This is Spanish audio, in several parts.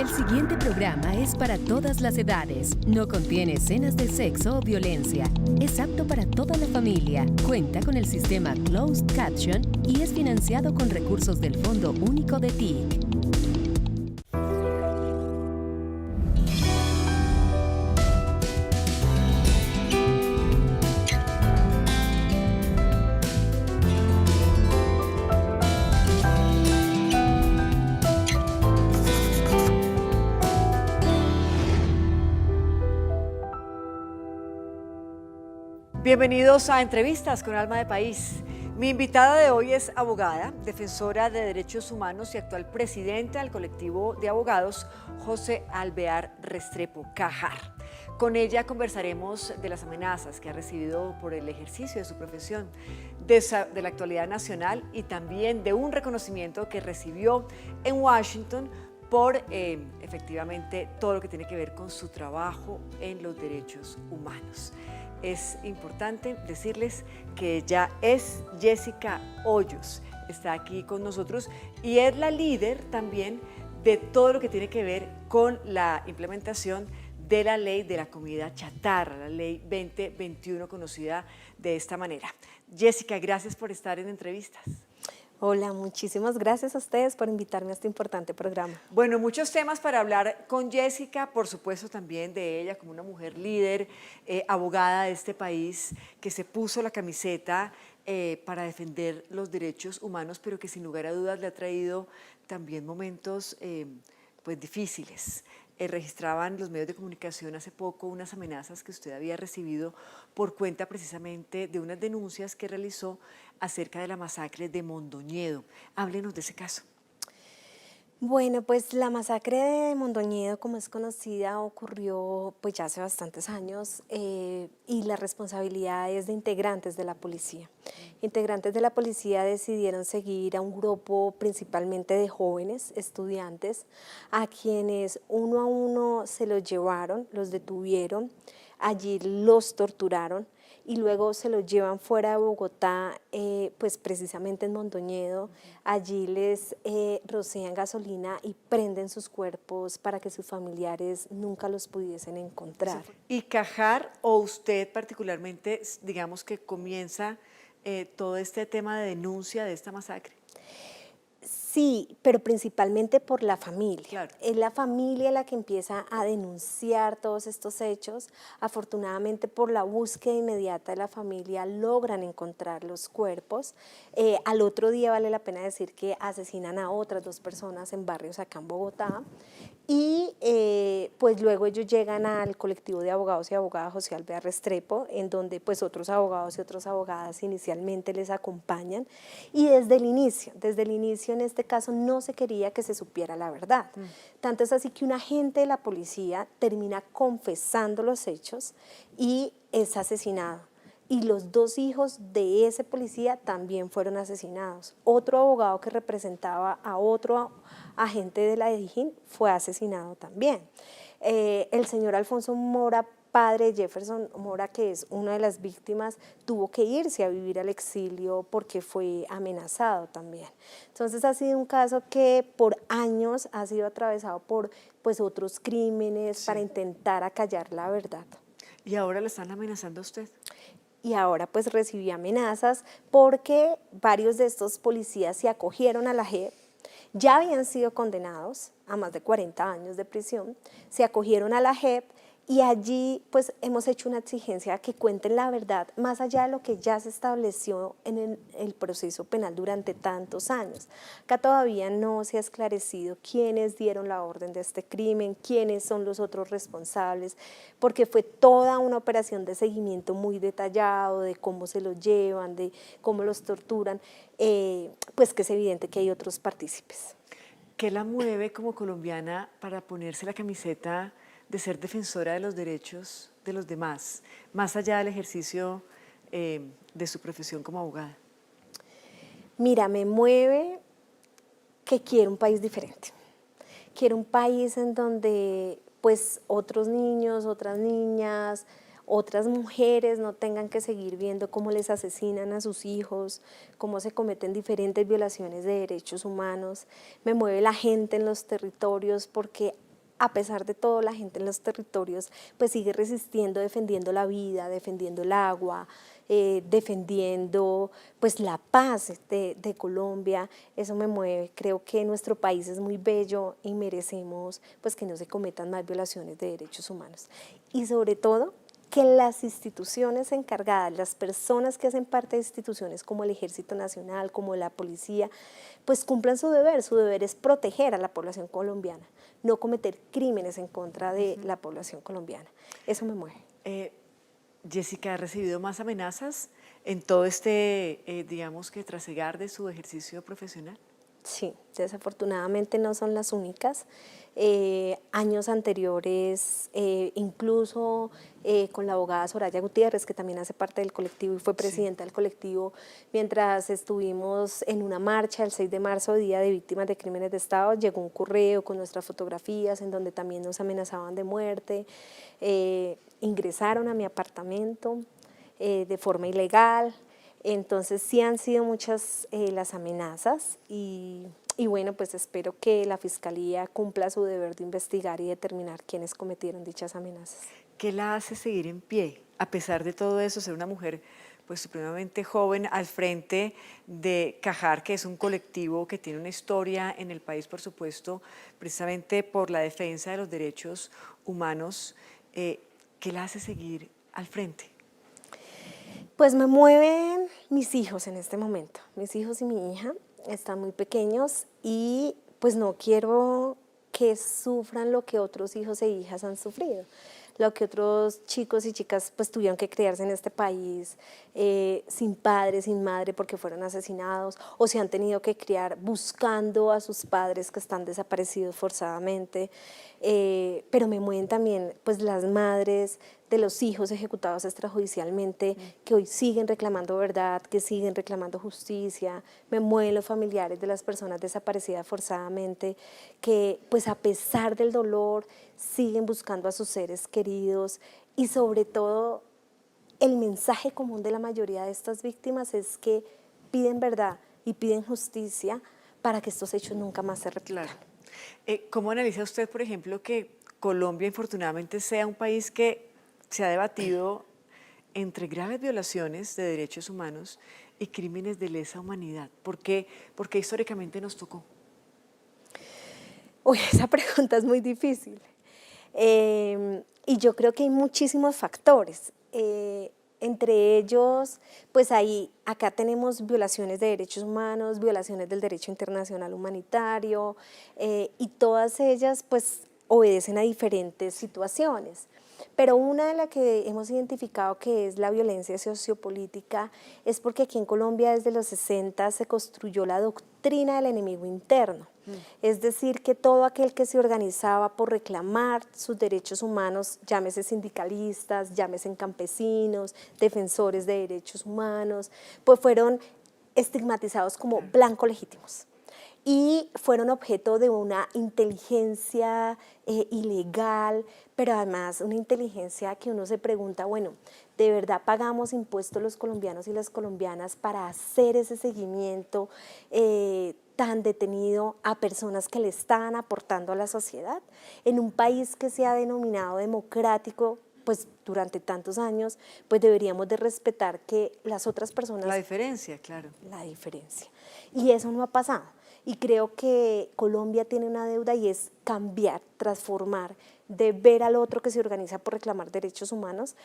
El siguiente programa es para todas las edades. No contiene escenas de sexo o violencia. Es apto para toda la familia. Cuenta con el sistema Closed Caption y es financiado con recursos del Fondo Único de TIC. Bienvenidos a Entrevistas con Alma de País. Mi invitada de hoy es abogada, defensora de derechos humanos y actual presidenta del colectivo de abogados José Alvear Restrepo, CAJAR. Con ella conversaremos de las amenazas que ha recibido por el ejercicio de su profesión, de la actualidad nacional y también de un reconocimiento que recibió en Washington por efectivamente todo lo que tiene que ver con su trabajo en los derechos humanos. Es importante decirles que ella es Jessica Hoyos, está aquí con nosotros y es la líder también de todo lo que tiene que ver con la implementación de la ley de la comida chatarra, la ley 2021 conocida de esta manera. Jessica, gracias por estar en Entrevistas. Hola, muchísimas gracias a ustedes por invitarme a este importante programa. Bueno, muchos temas para hablar con Jessica, por supuesto también de ella como una mujer líder, abogada de este país, que se puso la camiseta para defender los derechos humanos, pero que sin lugar a dudas le ha traído también momentos pues difíciles. Registraban los medios de comunicación hace poco unas amenazas que usted había recibido por cuenta precisamente de unas denuncias que realizó acerca de la masacre de Mondoñedo. Háblenos de ese caso. Bueno, pues la masacre de Mondoñedo, como es conocida, ocurrió pues ya hace bastantes años y la responsabilidad es de integrantes de la policía. Integrantes de la policía decidieron seguir a un grupo principalmente de jóvenes, estudiantes, a quienes uno a uno se los llevaron, los detuvieron, allí los torturaron y luego se los llevan fuera de Bogotá, pues precisamente en Mondoñedo. Allí les rocian gasolina y prenden sus cuerpos para que sus familiares nunca los pudiesen encontrar. ¿Y CAJAR o usted particularmente, digamos que comienza todo este tema de denuncia de esta masacre? Sí, pero principalmente por la familia. Claro. Es la familia la que empieza a denunciar todos estos hechos. Afortunadamente, por la búsqueda inmediata de la familia, logran encontrar los cuerpos. Al otro día, vale la pena decir que asesinan a otras 2 personas en barrios acá en Bogotá. Y pues luego ellos llegan al colectivo de abogados y abogadas José Alvear Restrepo, en donde pues otros abogados y otras abogadas inicialmente les acompañan. Y desde el inicio en este caso no se quería que se supiera la verdad. Tanto es así que un agente de la policía termina confesando los hechos y es asesinado. Y los 2 hijos de ese policía también fueron asesinados. Otro abogado que representaba a otro agente de la DIJÍN fue asesinado también. El señor Alfonso Mora, padre de Jefferson Mora, que es una de las víctimas, tuvo que irse a vivir al exilio porque fue amenazado también. Entonces ha sido un caso que por años ha sido atravesado por pues, otros crímenes para intentar acallar la verdad. ¿Y ahora lo están amenazando a usted? Y ahora pues recibí amenazas porque varios de estos policías se acogieron a la JEP, ya habían sido condenados a más de 40 años de prisión, se acogieron a la JEP y allí pues hemos hecho una exigencia que cuenten la verdad más allá de lo que ya se estableció en el proceso penal durante tantos años. Acá todavía no se ha esclarecido quiénes dieron la orden de este crimen, quiénes son los otros responsables, porque fue toda una operación de seguimiento muy detallado de cómo se los llevan, de cómo los torturan, pues que es evidente que hay otros partícipes. ¿Qué la mueve como colombiana para ponerse la camiseta de ser defensora de los derechos de los demás, más allá del ejercicio de su profesión como abogada? Mira, me mueve que quiero un país diferente. Quiero un país en donde pues otros niños, otras niñas, otras mujeres no tengan que seguir viendo cómo les asesinan a sus hijos, cómo se cometen diferentes violaciones de derechos humanos. Me mueve la gente en los territorios porque a pesar de todo, la gente en los territorios pues sigue resistiendo, defendiendo la vida, defendiendo el agua, defendiendo pues la paz de Colombia. Eso me mueve. Creo que nuestro país es muy bello y merecemos pues que no se cometan más violaciones de derechos humanos. Y sobre todo, que las instituciones encargadas, las personas que hacen parte de instituciones como el Ejército Nacional, como la policía, pues cumplan su deber. Su deber es proteger a la población colombiana, no cometer crímenes en contra de la población colombiana. Eso me mueve. Jessica, ¿ha recibido más amenazas en todo este, digamos que trasegar de su ejercicio profesional? Sí, desafortunadamente no son las únicas. Años anteriores, incluso con la abogada Soraya Gutiérrez, que también hace parte del colectivo y fue presidenta del colectivo, mientras estuvimos en una marcha el 6 de marzo, Día de Víctimas de Crímenes de Estado, llegó un correo con nuestras fotografías en donde también nos amenazaban de muerte. Ingresaron a mi apartamento de forma ilegal. Entonces sí han sido muchas las amenazas y bueno, pues espero que la Fiscalía cumpla su deber de investigar y determinar quiénes cometieron dichas amenazas. ¿Qué la hace seguir en pie? A pesar de todo eso, ser una mujer pues supremamente joven al frente de Cajar, que es un colectivo que tiene una historia en el país, por supuesto, precisamente por la defensa de los derechos humanos. ¿Qué la hace seguir al frente? Pues me mueven mis hijos en este momento. Mis hijos y mi hija están muy pequeños y pues no quiero que sufran lo que otros hijos e hijas han sufrido, lo que otros chicos y chicas pues tuvieron que criarse en este país sin padre, sin madre porque fueron asesinados o se han tenido que criar buscando a sus padres que están desaparecidos forzadamente. Pero me mueven también pues las madres de los hijos ejecutados extrajudicialmente que hoy siguen reclamando verdad, que siguen reclamando justicia. Me mueven los familiares de las personas desaparecidas forzadamente que pues a pesar del dolor siguen buscando a sus seres queridos y sobre todo el mensaje común de la mayoría de estas víctimas es que piden verdad y piden justicia para que estos hechos nunca más se repitan. Claro. ¿Cómo analiza usted, por ejemplo, que Colombia, infortunadamente, sea un país que se ha debatido entre graves violaciones de derechos humanos y crímenes de lesa humanidad? ¿Por qué históricamente nos tocó? Uy, esa pregunta es muy difícil. Y yo creo que hay muchísimos factores. Entre ellos, pues acá tenemos violaciones de derechos humanos, violaciones del derecho internacional humanitario, y todas ellas pues obedecen a diferentes situaciones. Pero una de las que hemos identificado que es la violencia sociopolítica es porque aquí en Colombia desde los 60 se construyó la doctrina del enemigo interno. Es decir, que todo aquel que se organizaba por reclamar sus derechos humanos, llámese sindicalistas, llámese campesinos, defensores de derechos humanos, pues fueron estigmatizados como blancos legítimos. Y fueron objeto de una inteligencia ilegal, pero además una inteligencia que uno se pregunta, bueno, ¿de verdad pagamos impuestos los colombianos y las colombianas para hacer ese seguimiento tan detenido a personas que le están aportando a la sociedad? En un país que se ha denominado democrático, pues durante tantos años, pues deberíamos de respetar que las otras personas… La diferencia, claro. La diferencia. Y eso no ha pasado. Y creo que Colombia tiene una deuda y es cambiar, transformar, de ver al otro que se organiza por reclamar derechos humanos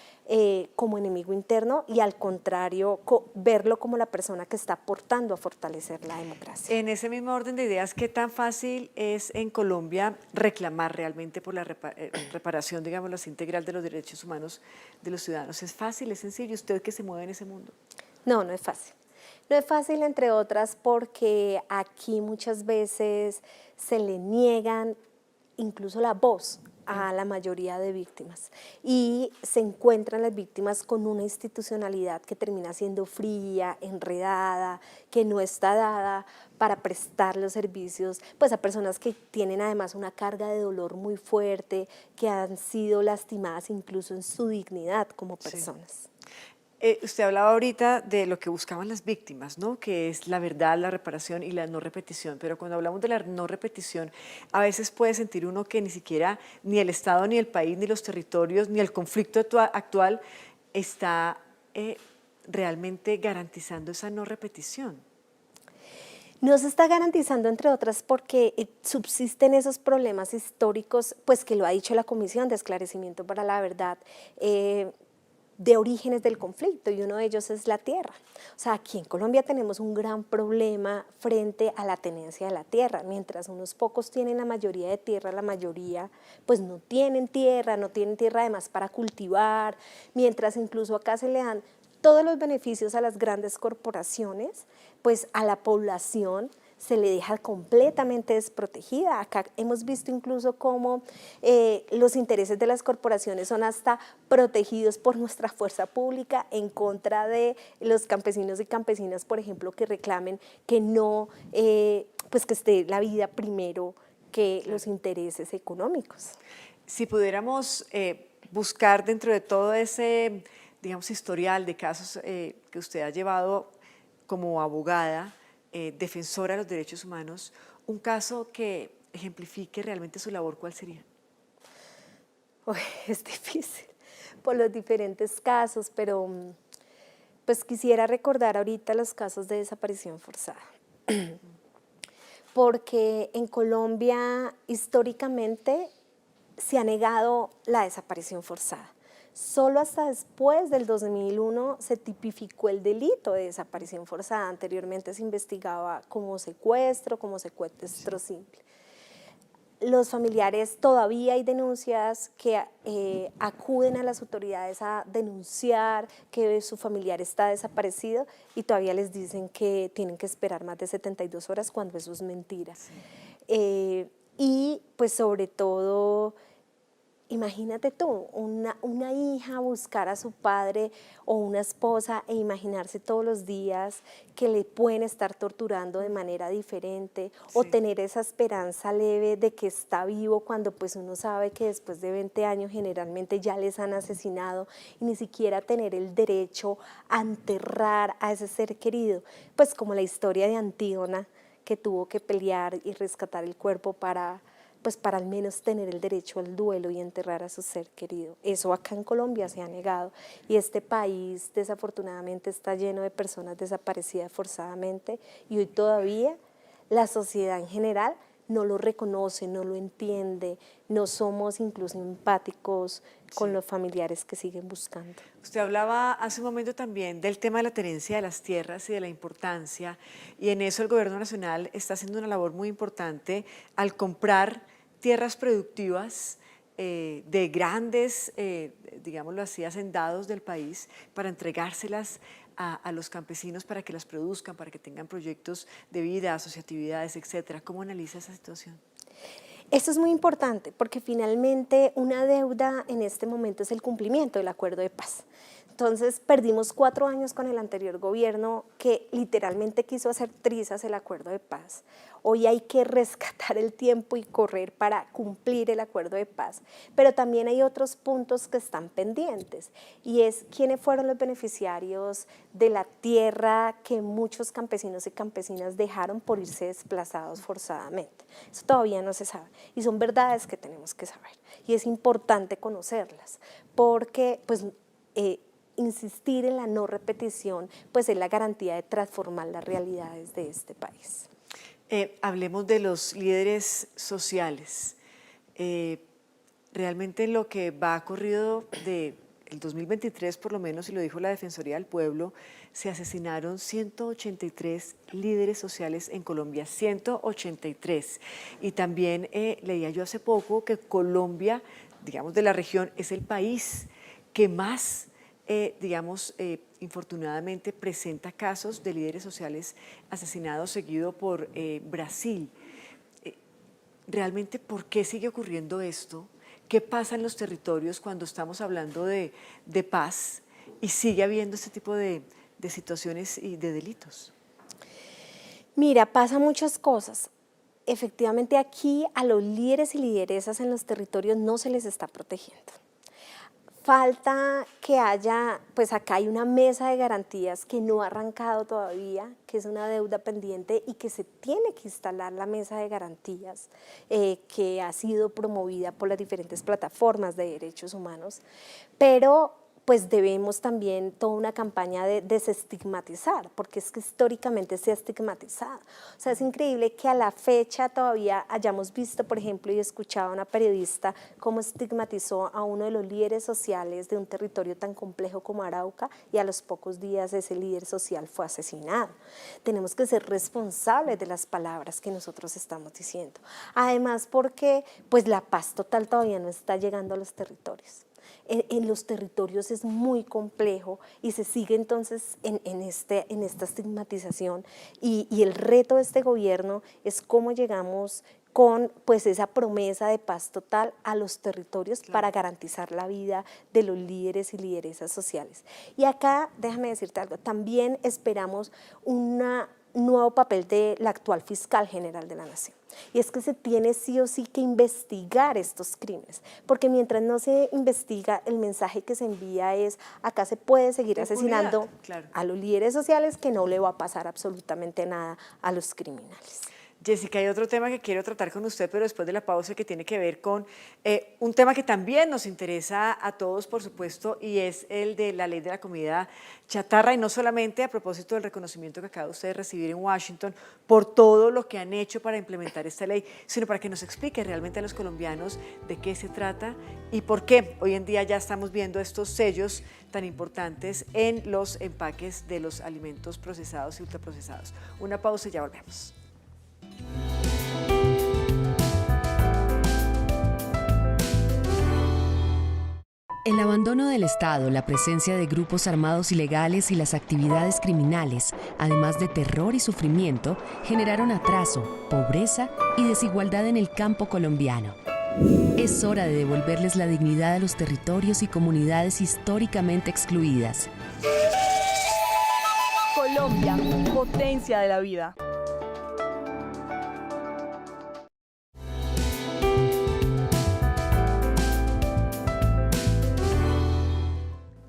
como enemigo interno y al contrario, verlo como la persona que está aportando a fortalecer la democracia. En ese mismo orden de ideas, ¿qué tan fácil es en Colombia reclamar realmente por la reparación, digámoslo así, integral de los derechos humanos de los ciudadanos? ¿Es fácil, es sencillo? ¿Usted que se mueve en ese mundo? No, no es fácil. No es fácil, entre otras, porque aquí muchas veces se le niegan incluso la voz a la mayoría de víctimas y se encuentran las víctimas con una institucionalidad que termina siendo fría, enredada, que no está dada para prestar los servicios pues a personas que tienen además una carga de dolor muy fuerte, que han sido lastimadas incluso en su dignidad como personas. Usted hablaba ahorita de lo que buscaban las víctimas, ¿no? Que es la verdad, la reparación y la no repetición. Pero cuando hablamos de la no repetición, a veces puede sentir uno que ni siquiera ni el Estado, ni el país, ni los territorios, ni el conflicto actual está realmente garantizando esa no repetición. No se está garantizando, entre otras, porque subsisten esos problemas históricos, pues que lo ha dicho la Comisión de Esclarecimiento para la Verdad, de orígenes del conflicto, y uno de ellos es la tierra. O sea, aquí en Colombia tenemos un gran problema frente a la tenencia de la tierra. Mientras unos pocos tienen la mayoría de tierra, la mayoría pues no tienen tierra además para cultivar, mientras incluso acá se le dan todos los beneficios a las grandes corporaciones, pues a la población se le deja completamente desprotegida. Acá hemos visto incluso cómo los intereses de las corporaciones son hasta protegidos por nuestra fuerza pública en contra de los campesinos y campesinas, por ejemplo, que reclamen que no, pues que esté la vida primero que los intereses económicos. Si pudiéramos buscar dentro de todo ese, digamos, historial de casos que usted ha llevado como abogada, defensora de los derechos humanos, un caso que ejemplifique realmente su labor, ¿cuál sería? Uy, es difícil por los diferentes casos, pero pues quisiera recordar ahorita los casos de desaparición forzada. Porque en Colombia históricamente se ha negado la desaparición forzada. Solo hasta después del 2001 se tipificó el delito de desaparición forzada. Anteriormente se investigaba como secuestro simple. Los familiares, todavía hay denuncias que acuden a las autoridades a denunciar que su familiar está desaparecido y todavía les dicen que tienen que esperar más de 72 horas cuando eso es mentira. Sí. Y pues sobre todo, imagínate tú, una hija buscar a su padre o una esposa e imaginarse todos los días que le pueden estar torturando de manera diferente, sí, o tener esa esperanza leve de que está vivo cuando pues uno sabe que después de 20 años generalmente ya les han asesinado, y ni siquiera tener el derecho a enterrar a ese ser querido, pues como la historia de Antígona, que tuvo que pelear y rescatar el cuerpo para al menos tener el derecho al duelo y enterrar a su ser querido. Eso acá en Colombia se ha negado, y este país desafortunadamente está lleno de personas desaparecidas forzadamente, y hoy todavía la sociedad en general no lo reconoce, no lo entiende, no somos incluso empáticos con los familiares que siguen buscando. Usted hablaba hace un momento también del tema de la tenencia de las tierras y de la importancia, y en eso el Gobierno Nacional está haciendo una labor muy importante al comprar tierras productivas de grandes, digámoslo así, hacendados del país, para entregárselas a los campesinos para que las produzcan, para que tengan proyectos de vida, asociatividades, etcétera. ¿Cómo analiza esa situación? Esto es muy importante porque finalmente una deuda en este momento es el cumplimiento del acuerdo de paz. Entonces perdimos 4 años con el anterior gobierno que literalmente quiso hacer trizas el acuerdo de paz. Hoy hay que rescatar el tiempo y correr para cumplir el acuerdo de paz. Pero también hay otros puntos que están pendientes, y es quiénes fueron los beneficiarios de la tierra que muchos campesinos y campesinas dejaron por irse desplazados forzadamente. Eso todavía no se sabe, y son verdades que tenemos que saber, y es importante conocerlas porque pues, insistir en la no repetición pues es la garantía de transformar las realidades de este país. Hablemos de los líderes sociales. Realmente lo que va corrido del 2023, por lo menos, y lo dijo la Defensoría del Pueblo, se asesinaron 183 líderes sociales en Colombia, 183. Y también leía yo hace poco que Colombia, digamos de la región, es el país que más infortunadamente presenta casos de líderes sociales asesinados, seguido por Brasil. Realmente, ¿por qué sigue ocurriendo esto? ¿Qué pasa en los territorios cuando estamos hablando de paz y sigue habiendo este tipo de situaciones y de delitos? Mira, pasa muchas cosas. Efectivamente, aquí a los líderes y lideresas en los territorios no se les está protegiendo. Falta que haya, pues acá hay una mesa de garantías que no ha arrancado todavía, que es una deuda pendiente y que se tiene que instalar la mesa de garantías que ha sido promovida por las diferentes plataformas de derechos humanos, pero pues debemos también toda una campaña de desestigmatizar, porque es que históricamente se ha estigmatizado. O sea, es increíble que a la fecha todavía hayamos visto, por ejemplo, y escuchado a una periodista cómo estigmatizó a uno de los líderes sociales de un territorio tan complejo como Arauca, y a los pocos días ese líder social fue asesinado. Tenemos que ser responsables de las palabras que nosotros estamos diciendo. Además, porque pues la paz total todavía no está llegando a los territorios. En los territorios es muy complejo y se sigue entonces en esta estigmatización y el reto de este gobierno es cómo llegamos con pues esa promesa de paz total a los territorios para garantizar la vida de los líderes y lideresas sociales. Y acá, déjame decirte algo, también esperamos un nuevo papel de la actual fiscal general de la Nación. Y es que se tiene sí o sí que investigar estos crímenes, porque mientras no se investiga, el mensaje que se envía es: acá se puede seguir asesinando a los líderes sociales, que no le va a pasar absolutamente nada a los criminales. Jessica, hay otro tema que quiero tratar con usted, pero después de la pausa, que tiene que ver con un tema que también nos interesa a todos, por supuesto, y es el de la ley de la comida chatarra, y no solamente a propósito del reconocimiento que acaba usted de recibir en Washington por todo lo que han hecho para implementar esta ley, sino para que nos explique realmente a los colombianos de qué se trata y por qué hoy en día ya estamos viendo estos sellos tan importantes en los empaques de los alimentos procesados y ultraprocesados. Una pausa y ya volvemos. El abandono del Estado, la presencia de grupos armados ilegales y las actividades criminales, además de terror y sufrimiento, generaron atraso, pobreza y desigualdad en el campo colombiano. Es hora de devolverles la dignidad a los territorios y comunidades históricamente excluidas. Colombia, potencia de la vida.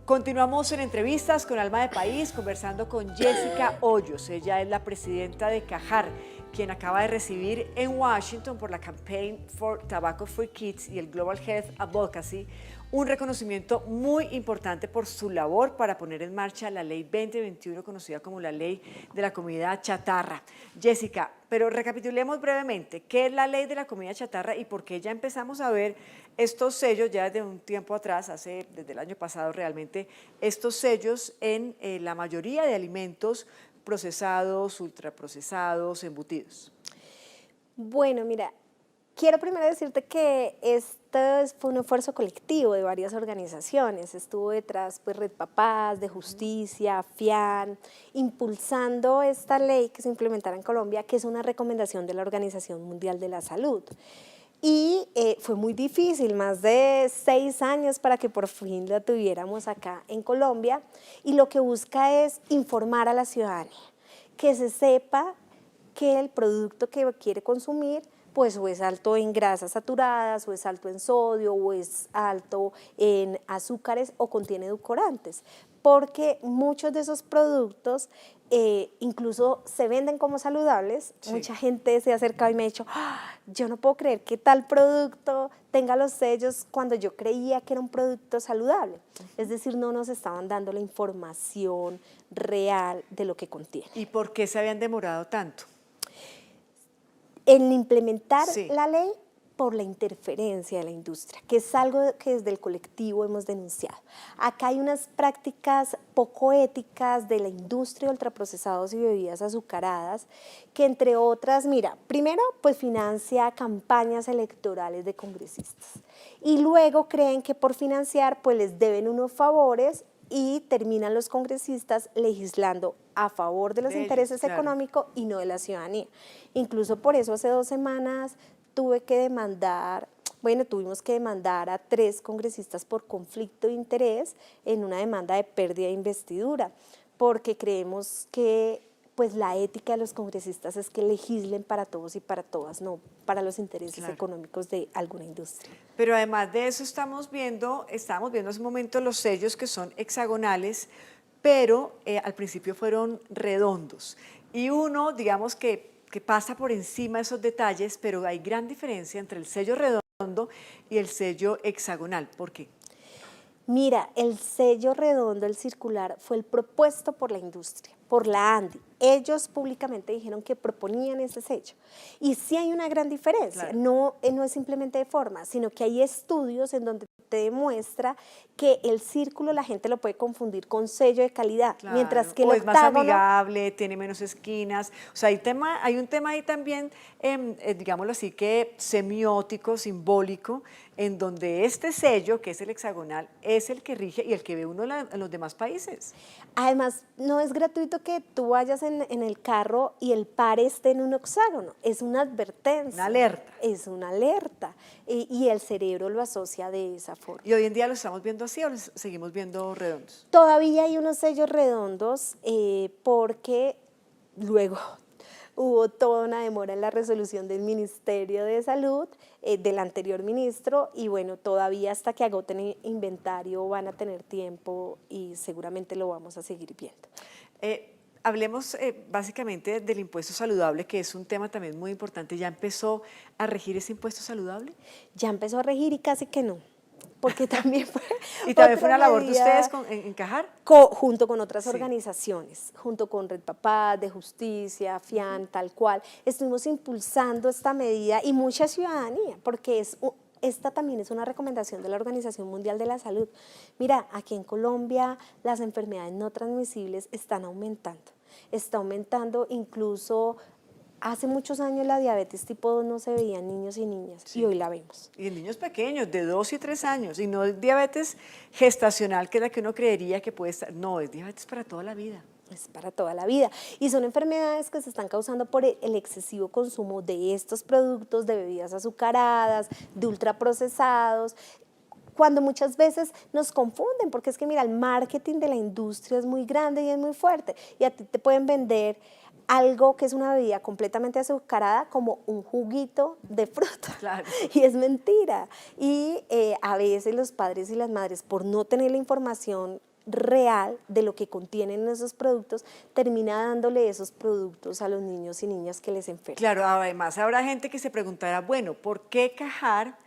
Continuamos en entrevistas con Alma de País, conversando con Jessica Hoyos. Ella es la presidenta de CAJAR, quien acaba de recibir en Washington por la Campaign for Tobacco Free Kids y el Global Health Advocacy un reconocimiento muy importante por su labor para poner en marcha la Ley 2021, conocida como la Ley de la Comida Chatarra. Jessica, pero recapitulemos brevemente, ¿qué es la Ley de la Comida Chatarra y por qué ya empezamos a ver estos sellos ya desde un tiempo atrás, desde el año pasado realmente, estos sellos en la mayoría de alimentos procesados, ultraprocesados, embutidos? Bueno, mira, quiero primero decirte que fue un esfuerzo colectivo de varias organizaciones. Estuvo detrás pues, Red Papás, de Justicia, FIAN, impulsando esta ley que se implementara en Colombia, que es una recomendación de la Organización Mundial de la Salud. Y fue muy difícil, más de 6 años para que por fin la tuviéramos acá en Colombia. Y lo que busca es informar a la ciudadanía, que se sepa que el producto que quiere consumir pues o es alto en grasas saturadas, o es alto en sodio, o es alto en azúcares, o contiene edulcorantes, porque muchos de esos productos incluso se venden como saludables. Sí. Mucha gente se ha acercado y me ha dicho: yo no puedo creer que tal producto tenga los sellos cuando yo creía que era un producto saludable. Es decir, no nos estaban dando la información real de lo que contiene. ¿Y por qué se habían demorado tanto? En implementar la ley, por la interferencia de la industria, que es algo que desde el colectivo hemos denunciado. Acá hay unas prácticas poco éticas de la industria de ultraprocesados y bebidas azucaradas, que entre otras, mira, primero pues financia campañas electorales de congresistas y luego creen que por financiar pues les deben unos favores y terminan los congresistas legislando a favor de los intereses económicos y no de la ciudadanía. Incluso por eso hace 2 semanas tuvimos que demandar a 3 congresistas por conflicto de interés en una demanda de pérdida de investidura, porque creemos que pues la ética de los congresistas es que legislen para todos y para todas, no para los intereses económicos de alguna industria. Pero además de eso estábamos viendo hace un momento los sellos que son hexagonales, pero al principio fueron redondos. Y uno, digamos que pasa por encima de esos detalles, pero hay gran diferencia entre el sello redondo y el sello hexagonal. ¿Por qué? Mira, el sello redondo, el circular, fue el propuesto por la industria, por la ANDI. Ellos públicamente dijeron que proponían ese sello. Y sí hay una gran diferencia, claro. no es simplemente de forma, sino que hay estudios en donde te demuestra que el círculo la gente lo puede confundir con sello de calidad, Claro. mientras que el o es más octágono, amigable, tiene menos esquinas. O sea, hay un tema ahí también, digámoslo así, que semiótico, simbólico, en donde este sello, que es el hexagonal, es el que rige y el que ve uno en los demás países. además no es gratuito que tú vayas en el carro y el par esté en un hexágono, es una advertencia. Una alerta. Es una alerta y el cerebro lo asocia de esa forma. ¿Y hoy en día lo estamos viendo así o lo seguimos viendo redondos? Todavía hay unos sellos redondos porque luego hubo toda una demora en la resolución del Ministerio de Salud, del anterior ministro, y bueno, todavía hasta que agoten el inventario van a tener tiempo y seguramente lo vamos a seguir viendo. Hablemos básicamente del impuesto saludable, que es un tema también muy importante. ¿Ya empezó a regir ese impuesto saludable? Ya empezó a regir y casi que no, porque también fue ¿Y también fue otra una labor de medida ustedes encajar? junto con otras Sí. organizaciones, junto con Red Papá, de Justicia, FIAN, tal cual, estuvimos impulsando esta medida y mucha ciudadanía, porque esta también es una recomendación de la Organización Mundial de la Salud. Mira, aquí en Colombia las enfermedades no transmisibles están aumentando. Está aumentando incluso, hace muchos años la diabetes tipo 2 no se veía en niños y niñas, Sí. y hoy la vemos. Y en niños pequeños, de 2 y 3 años, y no es diabetes gestacional, que es la que uno creería que puede estar, no, es diabetes para toda la vida. Es para toda la vida. Y son enfermedades que se están causando por el excesivo consumo de estos productos, de bebidas azucaradas, de ultraprocesados, cuando muchas veces nos confunden, porque es que mira, el marketing de la industria es muy grande y es muy fuerte, y a ti te pueden vender algo que es una bebida completamente azucarada como un juguito de fruta. Claro. Y es mentira. Y a veces los padres y las madres, por no tener la información real de lo que contienen esos productos, termina dándole esos productos a los niños y niñas que les enferman. Claro, además habrá gente que se preguntará, bueno, ¿por qué Cajar,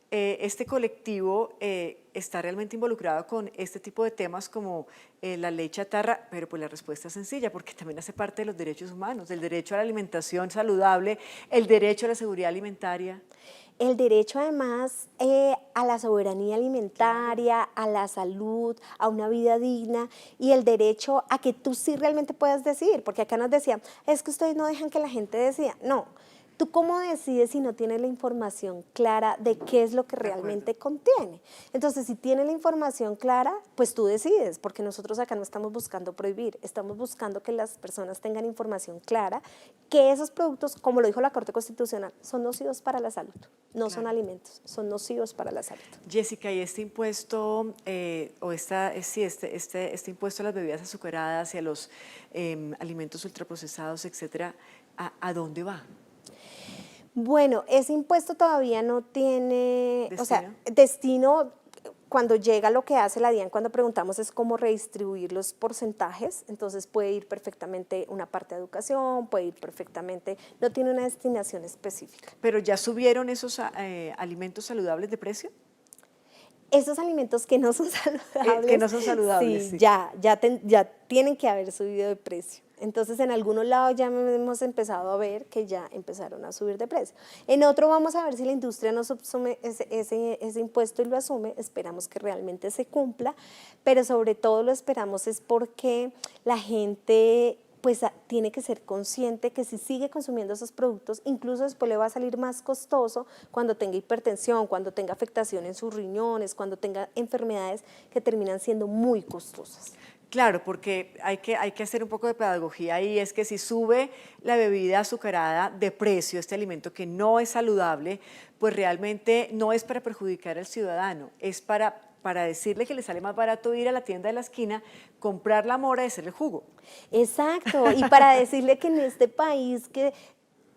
este colectivo, está realmente involucrado con este tipo de temas como la ley chatarra? Pero pues la respuesta es sencilla, porque también hace parte de los derechos humanos, el derecho a la alimentación saludable, el derecho a la seguridad alimentaria. El derecho además a la soberanía alimentaria, a la salud, a una vida digna, y el derecho a que tú sí realmente puedas decidir, porque acá nos decían, es que ustedes no dejan que la gente decida. No, ¿tú cómo decides si no tienes la información clara de qué es lo que realmente contiene? Entonces, si tienes la información clara, pues tú decides, porque nosotros acá no estamos buscando prohibir, estamos buscando que las personas tengan información clara, que esos productos, como lo dijo la Corte Constitucional, son nocivos para la salud, no son alimentos, son nocivos para la salud. Jessica, ¿y este impuesto, este impuesto a las bebidas azucaradas y a los alimentos ultraprocesados, etcétera, ¿a dónde va? Bueno, ese impuesto todavía no tiene, ¿Destino? o sea, destino. Cuando llega, lo que hace la DIAN cuando preguntamos es cómo redistribuir los porcentajes, entonces puede ir perfectamente una parte a educación, puede ir perfectamente, no tiene una destinación específica. ¿Pero ya subieron esos alimentos saludables de precio? Esos alimentos que no son saludables, que no son saludables, sí. ya tienen que haber subido de precio. Entonces, en algunos lados ya hemos empezado a ver que ya empezaron a subir de precio. En otro vamos a ver si la industria nos subsume ese impuesto y lo asume. Esperamos que realmente se cumpla, pero sobre todo lo esperamos es porque la gente pues tiene que ser consciente que si sigue consumiendo esos productos, incluso después le va a salir más costoso cuando tenga hipertensión, cuando tenga afectación en sus riñones, cuando tenga enfermedades que terminan siendo muy costosas. Claro, porque hay que hacer un poco de pedagogía y es que si sube la bebida azucarada de precio, este alimento que no es saludable, pues realmente no es para perjudicar al ciudadano, es para para decirle que le sale más barato ir a la tienda de la esquina, comprar la mora y hacerle jugo. Exacto, y para decirle que en este país que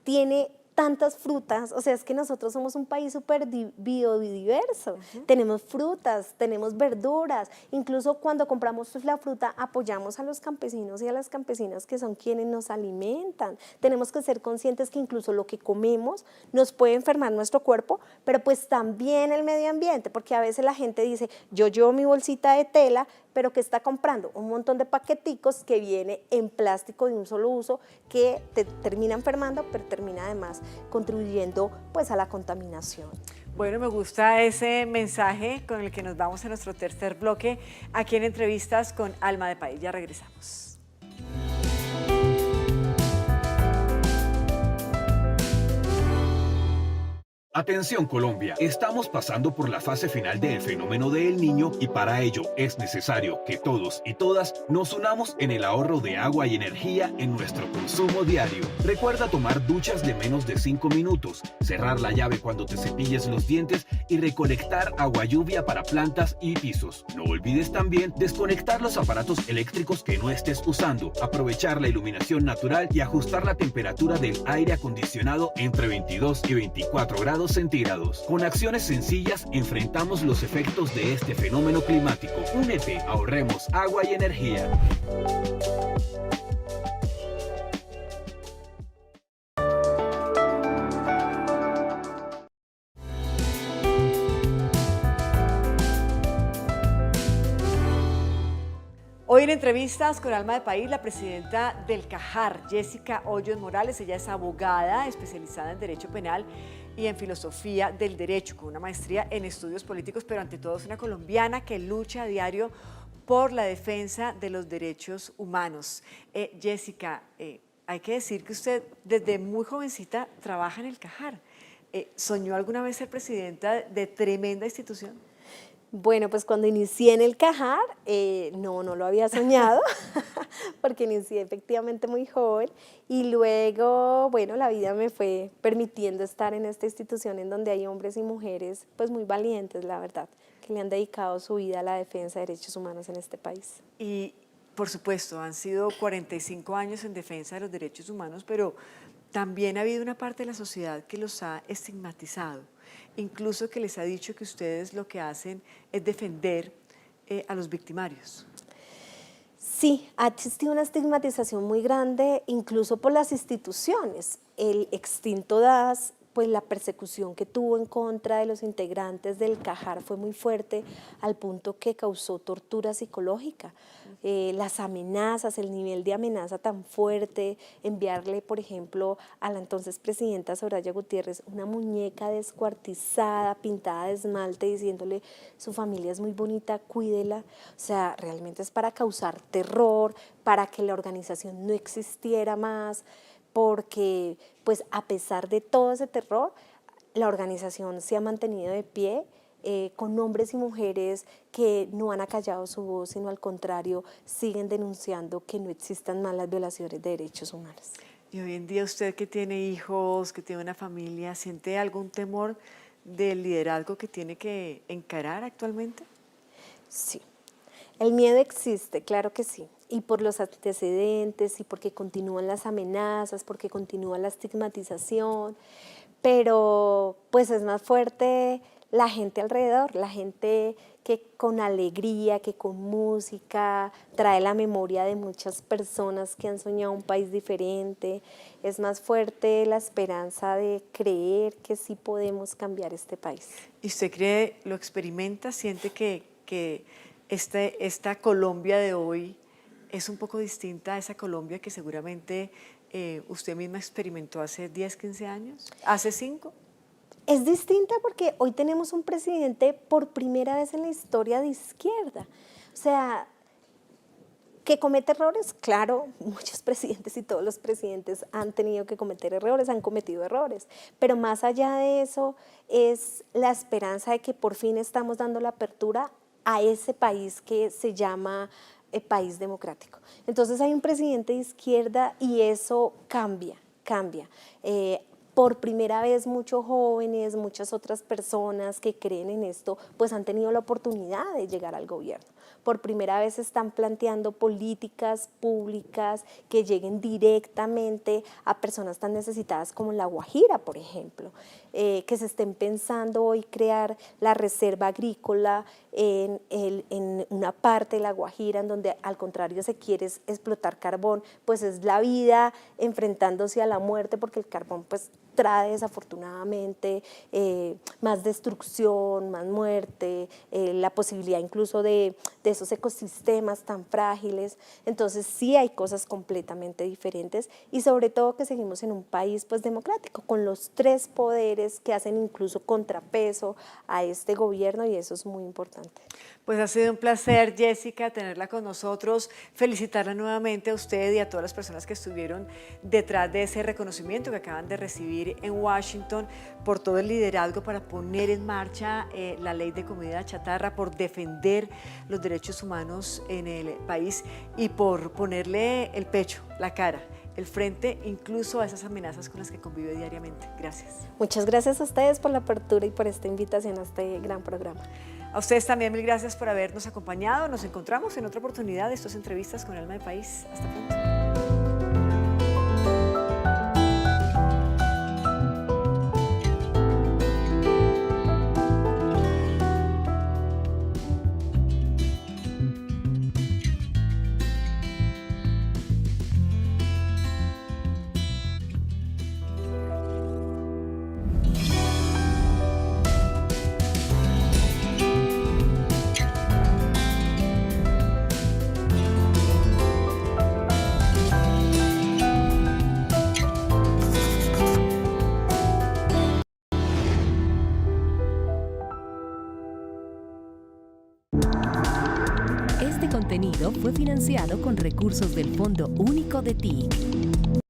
tiene tantas frutas, o sea, es que nosotros somos un país súper biodiverso, tenemos frutas, tenemos verduras, incluso cuando compramos la fruta apoyamos a los campesinos y a las campesinas que son quienes nos alimentan. Tenemos que ser conscientes que incluso lo que comemos nos puede enfermar nuestro cuerpo, pero pues también el medio ambiente, porque a veces la gente dice, yo llevo mi bolsita de tela, pero que está comprando un montón de paqueticos que viene en plástico de un solo uso que te termina enfermando, pero termina además contribuyendo pues a la contaminación. Bueno, me gusta ese mensaje con el que nos vamos a nuestro tercer bloque aquí en Entrevistas con Alma de País. Ya regresamos. Atención Colombia, estamos pasando por la fase final del fenómeno de El Niño y para ello es necesario que todos y todas nos unamos en el ahorro de agua y energía en nuestro consumo diario. Recuerda tomar duchas de menos de 5 minutos, cerrar la llave cuando te cepilles los dientes y recolectar agua lluvia para plantas y pisos. No olvides también desconectar los aparatos eléctricos que no estés usando, aprovechar la iluminación natural y ajustar la temperatura del aire acondicionado entre 22 y 24 grados centígrados. Con acciones sencillas enfrentamos los efectos de este fenómeno climático. Únete, ahorremos agua y energía. Hoy en Entrevistas con Alma de País, la presidenta del CAJAR, Jessica Hoyos Morales. Ella es abogada especializada en Derecho Penal y en Filosofía del Derecho, con una maestría en Estudios Políticos, pero ante todo es una colombiana que lucha a diario por la defensa de los derechos humanos. Jessica, hay que decir que usted desde muy jovencita trabaja en el CAJAR. ¿Soñó alguna vez ser presidenta de tremenda institución? Bueno, pues cuando inicié en el CAJAR, no lo había soñado, porque inicié efectivamente muy joven y luego, bueno, la vida me fue permitiendo estar en esta institución en donde hay hombres y mujeres pues muy valientes, la verdad, que le han dedicado su vida a la defensa de derechos humanos en este país. Y, por supuesto, han sido 45 años en defensa de los derechos humanos, pero también ha habido una parte de la sociedad que los ha estigmatizado, incluso que les ha dicho que ustedes lo que hacen es defender a los victimarios. Sí, ha existido una estigmatización muy grande, incluso por las instituciones. El extinto DAS, pues la persecución que tuvo en contra de los integrantes del CAJAR fue muy fuerte, al punto que causó tortura psicológica. Las amenazas, el nivel de amenaza tan fuerte, enviarle, por ejemplo, a la entonces presidenta Soraya Gutiérrez una muñeca descuartizada, pintada de esmalte, diciéndole, su familia es muy bonita, cuídela. O sea, realmente es para causar terror, para que la organización no existiera más, porque pues a pesar de todo ese terror, la organización se ha mantenido de pie, con hombres y mujeres que no han acallado su voz, sino al contrario, siguen denunciando que no existan más las violaciones de derechos humanos. Y hoy en día usted que tiene hijos, que tiene una familia, ¿siente algún temor del liderazgo que tiene que encarar actualmente? Sí, el miedo existe, claro que sí. Y por los antecedentes y porque continúan las amenazas, porque continúa la estigmatización, pero pues es más fuerte la gente alrededor, la gente que con alegría, que con música trae la memoria de muchas personas que han soñado un país diferente. Es más fuerte la esperanza de creer que sí podemos cambiar este país. ¿Y usted cree, lo experimenta, siente que esta Colombia de hoy es un poco distinta a esa Colombia que seguramente usted misma experimentó hace 10, 15 años? ¿Hace 5? Es distinta porque hoy tenemos un presidente por primera vez en la historia de izquierda. O sea, que comete errores, claro, muchos presidentes y todos los presidentes han tenido que cometer errores, han cometido errores, pero más allá de eso es la esperanza de que por fin estamos dando la apertura a ese país que se llama país democrático. Entonces hay un presidente de izquierda y eso cambia. por primera vez muchos jóvenes, muchas otras personas que creen en esto, pues han tenido la oportunidad de llegar al gobierno. Por primera vez están planteando políticas públicas que lleguen directamente a personas tan necesitadas como La Guajira, por ejemplo. Que se estén pensando hoy crear la reserva agrícola en una parte de La Guajira, en donde al contrario se quiere explotar carbón, pues es la vida enfrentándose a la muerte, porque el carbón pues trae desafortunadamente más destrucción, más muerte, la posibilidad incluso de esos ecosistemas tan frágiles. Entonces sí hay cosas completamente diferentes y sobre todo que seguimos en un país pues democrático, con los tres poderes que hacen incluso contrapeso a este gobierno, y eso es muy importante. Pues ha sido un placer, Jessica, tenerla con nosotros, felicitarla nuevamente a usted y a todas las personas que estuvieron detrás de ese reconocimiento que acaban de recibir en Washington por todo el liderazgo para poner en marcha la ley de comida chatarra, por defender los derechos humanos en el país y por ponerle el pecho, la cara, el frente, incluso a esas amenazas con las que convive diariamente. Gracias. Muchas gracias a ustedes por la apertura y por esta invitación a este gran programa. A ustedes también mil gracias por habernos acompañado. Nos encontramos en otra oportunidad de estas entrevistas con Alma de País. Hasta pronto. Este contenido fue financiado con recursos del Fondo Único de TIC.